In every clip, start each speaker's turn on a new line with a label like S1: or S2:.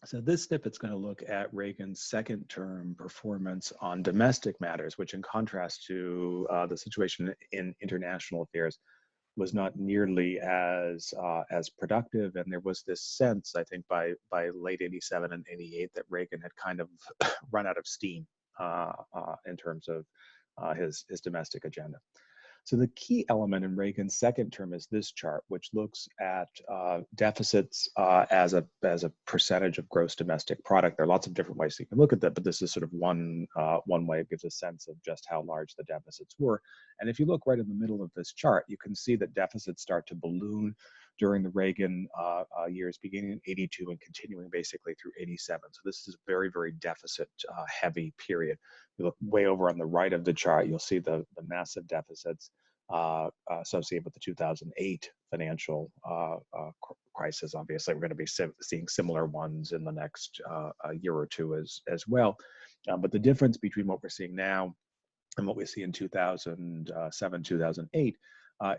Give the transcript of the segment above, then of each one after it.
S1: So this snippet's going to look at Reagan's second term performance on domestic matters, which in contrast to the situation in international affairs was not nearly as productive. And there was this sense, I think, by late 87 and 88 that Reagan had kind of run out of steam in terms of his domestic agenda. So the key element in Reagan's second term is this chart, which looks at deficits as a percentage of gross domestic product. There are lots of different ways you can look at that, but this is sort of one way. It gives a sense of just how large the deficits were. And if you look right in the middle of this chart, you can see that deficits start to balloon during the Reagan years, beginning in 82 and continuing basically through 87. So this is a very, very deficit heavy period. You look way over on the right of the chart, you'll see the massive deficits associated with the 2008 financial crisis. Obviously, we're going to be seeing similar ones in the next year or two as well. But the difference between what we're seeing now and what we see in 2007, 2008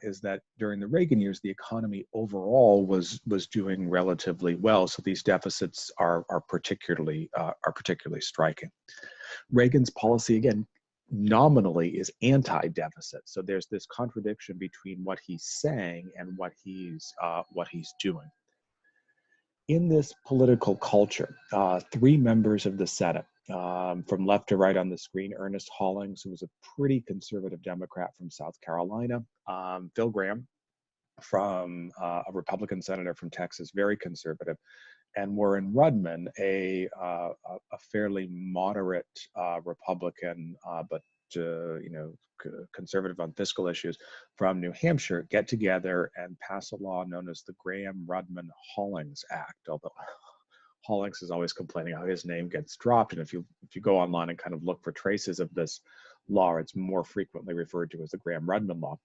S1: is that during the Reagan years, the economy overall was doing relatively well. So these deficits are particularly striking. Reagan's policy, again, nominally is anti-deficit. So there's this contradiction between what he's saying and what he's doing. In this political culture, three members of the Senate, from left to right on the screen, Ernest Hollings, who was a pretty conservative Democrat from South Carolina, Phil Gramm, from a Republican senator from Texas, very conservative, and Warren Rudman, a fairly moderate Republican, but conservative on fiscal issues from New Hampshire, get together and pass a law known as the Gramm-Rudman-Hollings Act. Although Hollings is always complaining how his name gets dropped, and if you go online and kind of look for traces of this law, it's more frequently referred to as the Gramm-Rudman law,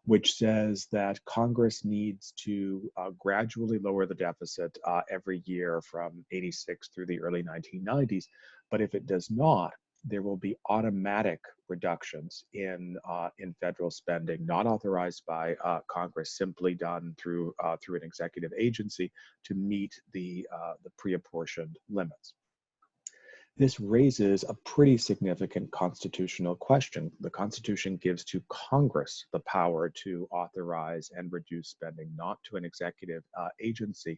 S1: which says that Congress needs to gradually lower the deficit every year from 86 through the early 1990s. But if it does not, there will be automatic reductions in federal spending, not authorized by Congress, simply done through an executive agency to meet the pre-apportioned limits. This raises a pretty significant constitutional question. The Constitution gives to Congress the power to authorize and reduce spending, not to an executive agency.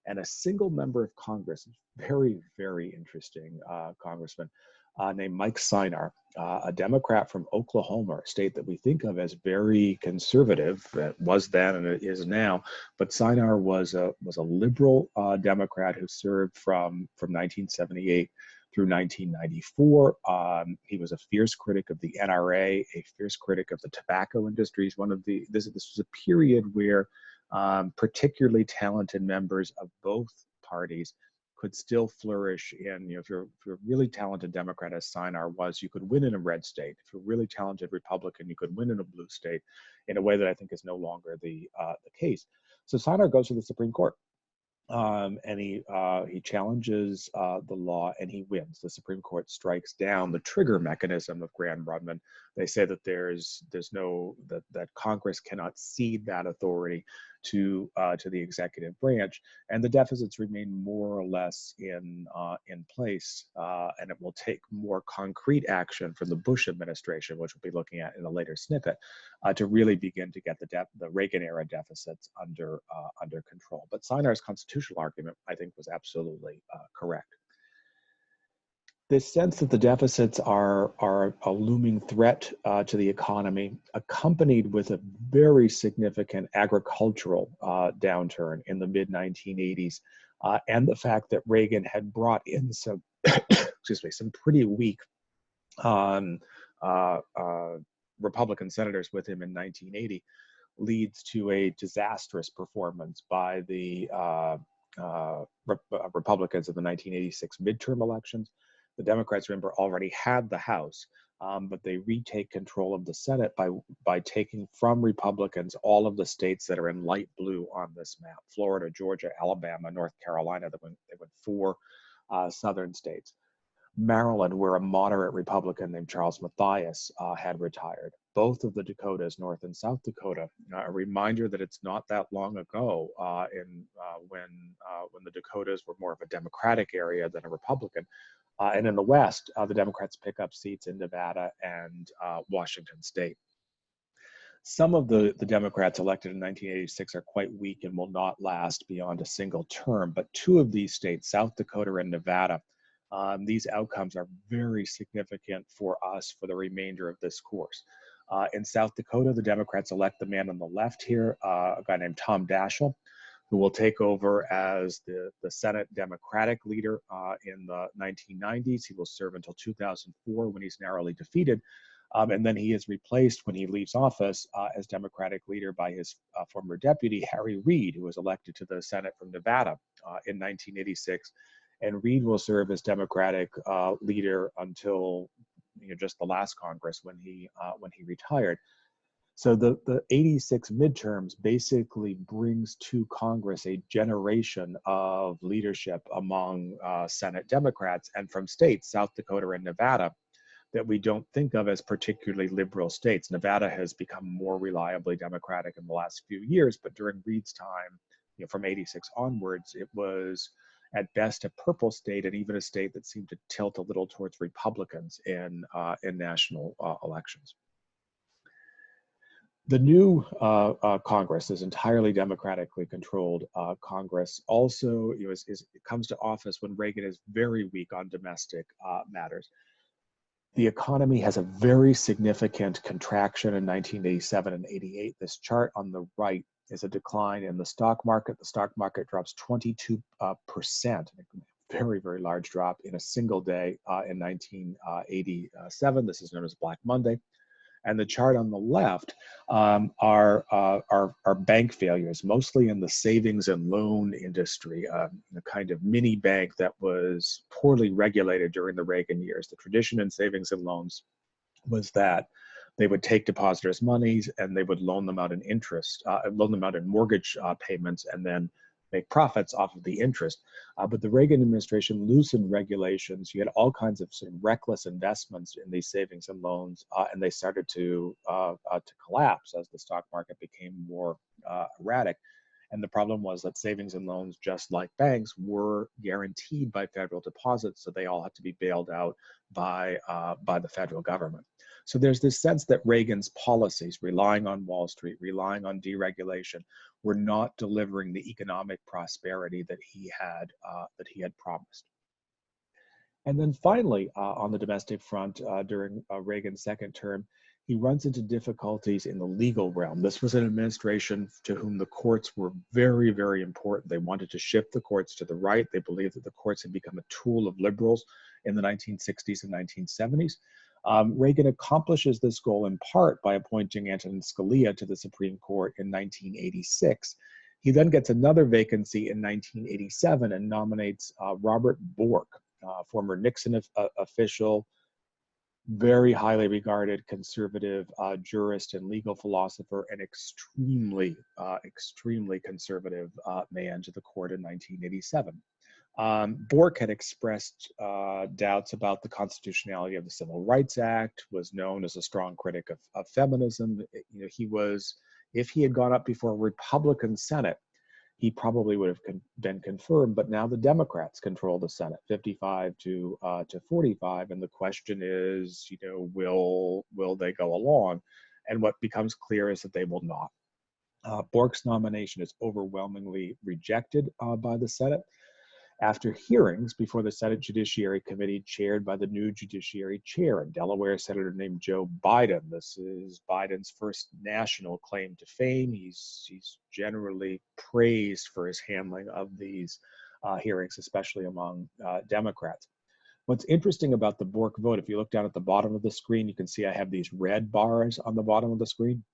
S1: And a single member of Congress, very, very interesting congressman, named Mike Sinar, a Democrat from Oklahoma, a state that we think of as very conservative, it was then and it is now. But Sinar was a liberal Democrat who served from 1978 through 1994. He was a fierce critic of the NRA, a fierce critic of the tobacco industries. This was a period where particularly talented members of both parties could still flourish in, if you're a really talented Democrat, as Sinar was, you could win in a red state. If you're a really talented Republican, you could win in a blue state in a way that I think is no longer the case. So Sinar goes to the Supreme Court. And he challenges the law and he wins. The Supreme Court strikes down the trigger mechanism of Gramm-Rudman. They say that that Congress cannot cede that authority to the executive branch, and the deficits remain more or less in place. And it will take more concrete action from the Bush administration, which we'll be looking at in a later snippet, to really begin to get the Reagan era deficits under control. But Sinar's constitutional argument, I think, was absolutely correct. This sense that the deficits are a looming threat to the economy, accompanied with a very significant agricultural downturn in the mid-1980s, and the fact that Reagan had brought in some, some pretty weak Republican senators with him in 1980, leads to a disastrous performance by the Republicans in the 1986 midterm elections. The Democrats, remember, already had the House, but they retake control of the Senate by taking from Republicans all of the states that are in light blue on this map: Florida, Georgia, Alabama, North Carolina. They went 4 southern states. Maryland, where a moderate Republican named Charles Mathias had retired. both of the Dakotas, North and South Dakota. A reminder that it's not that long ago when the Dakotas were more of a Democratic area than a Republican. And in the West, the Democrats pick up seats in Nevada and Washington State. Some of the Democrats elected in 1986 are quite weak and will not last beyond a single term, but two of these states, South Dakota and Nevada, these outcomes are very significant for us for the remainder of this course. In South Dakota, the Democrats elect the man on the left here, a guy named Tom Daschle, who will take over as the Senate Democratic leader in the 1990s. He will serve until 2004 when he's narrowly defeated. And then he is replaced when he leaves office as Democratic leader by his former deputy, Harry Reid, who was elected to the Senate from Nevada in 1986. And Reid will serve as Democratic leader until just the last Congress when he retired. So the 86 midterms basically brings to Congress a generation of leadership among Senate Democrats and from states, South Dakota and Nevada, that we don't think of as particularly liberal states. Nevada has become more reliably Democratic in the last few years, but during Reid's time, from 86 onwards, it was at best a purple state and even a state that seemed to tilt a little towards Republicans in national elections. The new Congress is entirely democratically controlled Congress. Also, it comes to office when Reagan is very weak on domestic matters. The economy has a very significant contraction in 1987 and 88. This chart on the right is a decline in the stock market. The stock market drops 22%, a very, very large drop in a single day in 1987. This is known as Black Monday. And the chart on the left are bank failures, mostly in the savings and loan industry, the kind of mini bank that was poorly regulated during the Reagan years. The tradition in savings and loans was that they would take depositors' monies and they would loan them out in interest, loan them out in mortgage payments, and then make profits off of the interest. But the Reagan administration loosened regulations. You had all kinds of sort of reckless investments in these savings and loans, and they started to collapse as the stock market became more erratic. And the problem was that savings and loans, just like banks, were guaranteed by federal deposits, so they all had to be bailed out by the federal government. So there's this sense that Reagan's policies, relying on Wall Street, relying on deregulation, were not delivering the economic prosperity that he had promised. And then finally, on the domestic front, during Reagan's second term, he runs into difficulties in the legal realm. This was an administration to whom the courts were very, very important. They wanted to shift the courts to the right. They believed that the courts had become a tool of liberals in the 1960s and 1970s. Reagan accomplishes this goal in part by appointing Antonin Scalia to the Supreme Court in 1986. He then gets another vacancy in 1987 and nominates Robert Bork, former Nixon official, very highly regarded conservative jurist and legal philosopher, and extremely conservative man to the court in 1987. Bork had expressed doubts about the constitutionality of the Civil Rights Act, was known as a strong critic of feminism. If he had gone up before a Republican Senate, he probably would have been confirmed, but now the Democrats control the Senate, 55 to 45, and the question is, will they go along? And what becomes clear is that they will not. Bork's nomination is overwhelmingly rejected by the Senate. After hearings before the Senate Judiciary Committee chaired by the new Judiciary Chair, a Delaware senator named Joe Biden. This is Biden's first national claim to fame. He's generally praised for his handling of these hearings, especially among Democrats. What's interesting about the Bork vote, if you look down at the bottom of the screen, you can see I have these red bars on the bottom of the screen.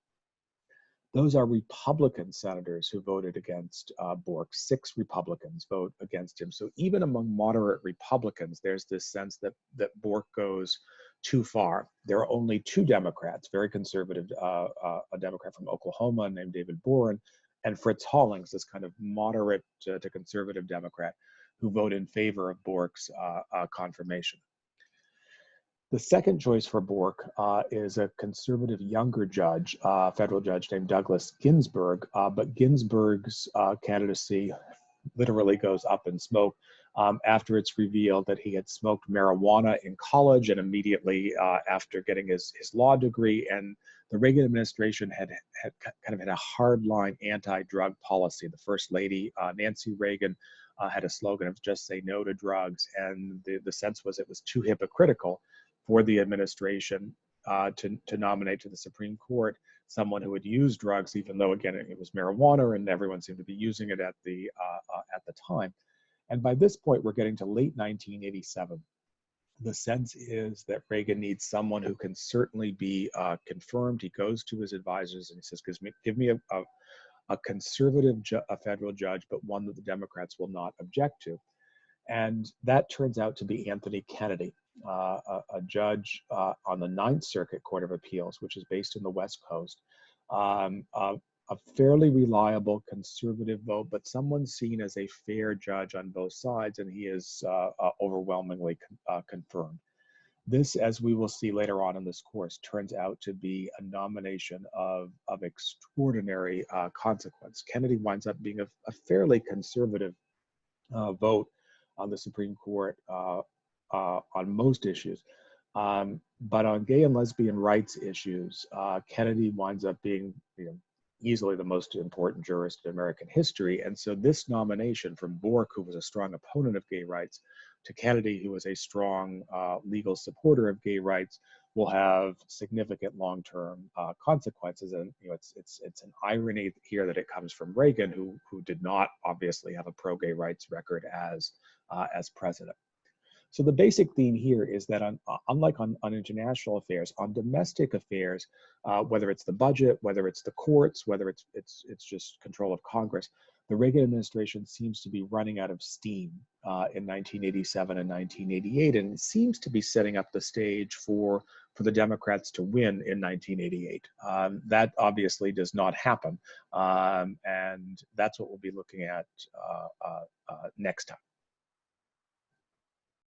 S1: Those are Republican senators who voted against Bork. 6 Republicans vote against him. So even among moderate Republicans, there's this sense that Bork goes too far. There are only 2 Democrats, very conservative, a Democrat from Oklahoma named David Boren, and Fritz Hollings, this kind of moderate to conservative Democrat, who vote in favor of Bork's confirmation. The second choice for Bork is a conservative younger judge, federal judge named Douglas Ginsburg, but Ginsburg's candidacy literally goes up in smoke after it's revealed that he had smoked marijuana in college and immediately after getting his law degree. And the Reagan administration had kind of had a hardline anti-drug policy. The First Lady, Nancy Reagan, had a slogan of "just say no to drugs," and the sense was it was too hypocritical for the administration to nominate to the Supreme Court someone who would use drugs, even though again it was marijuana and everyone seemed to be using it at the time. And by this point, we're getting to late 1987. The sense is that Reagan needs someone who can certainly be confirmed. He goes to his advisors and he says, "Give me a conservative federal judge, but one that the Democrats will not object to." And that turns out to be Anthony Kennedy, a judge on the Ninth Circuit Court of Appeals, which is based in the West Coast. A fairly reliable conservative vote, but someone seen as a fair judge on both sides, and he is overwhelmingly confirmed. This, as we will see later on in this course, turns out to be a nomination of extraordinary consequence. Kennedy winds up being a fairly conservative vote on the Supreme Court on most issues. But on gay and lesbian rights issues, Kennedy winds up being easily the most important jurist in American history. And so this nomination from Bork, who was a strong opponent of gay rights, to Kennedy, who was a strong legal supporter of gay rights, will have significant long-term consequences. And it's an irony here that it comes from Reagan, who did not obviously have a pro-gay rights record as president. So the basic theme here is that unlike on international affairs, on domestic affairs, whether it's the budget, whether it's the courts, whether it's just control of Congress, the Reagan administration seems to be running out of steam in 1987 and 1988, and it seems to be setting up the stage for the Democrats to win in 1988. That obviously does not happen, and that's what we'll be looking at next time.